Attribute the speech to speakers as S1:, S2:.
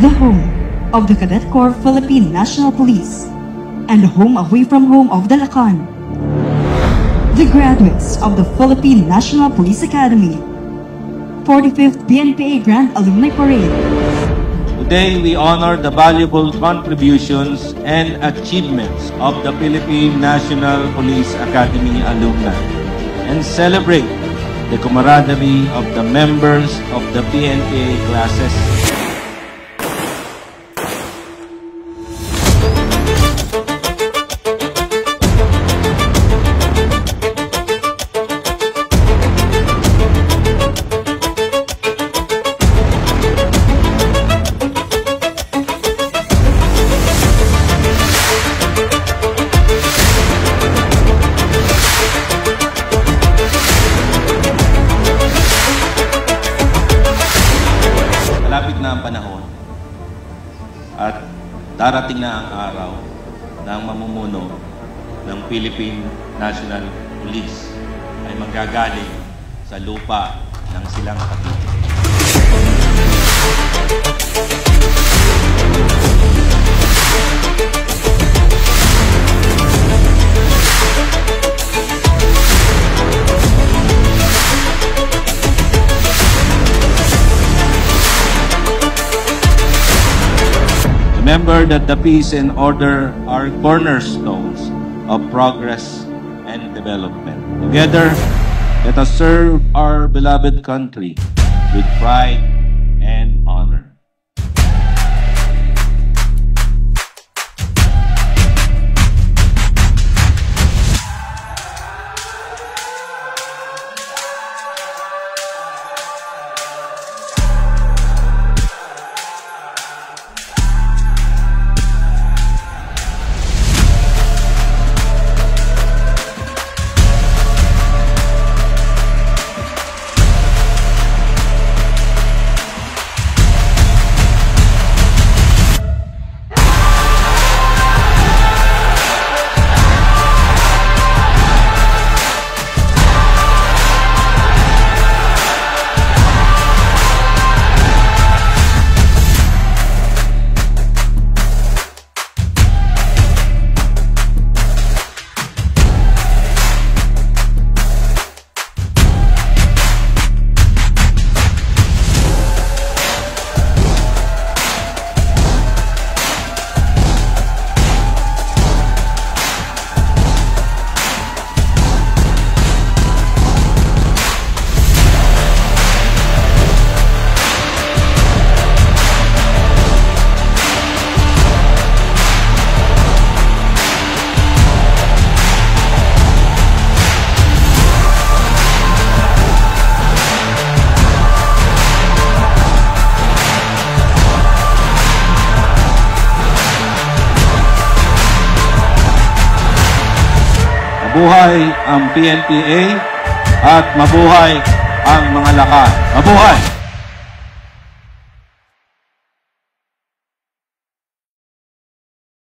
S1: the home of the Cadet Corps Philippine National Police, and the home away from home of the Lakan, the graduates of the Philippine National Police Academy, 45th PNPA Grand Alumni Parade.
S2: Today, we honor the valuable contributions and achievements of the Philippine National Police Academy alumni and celebrate the camaraderie of the members of the PNPA classes. Malapit na ang panahon at darating na ang araw ng mamumuno ng Philippine National Police ay manggagaling sa lupa ng Silang Cavite. Remember that the peace and order are cornerstones of progress and development. Together, let us serve our beloved country with pride and honor. Mabuhay ang PNPA at mabuhay ang mga Lakan. Mabuhay!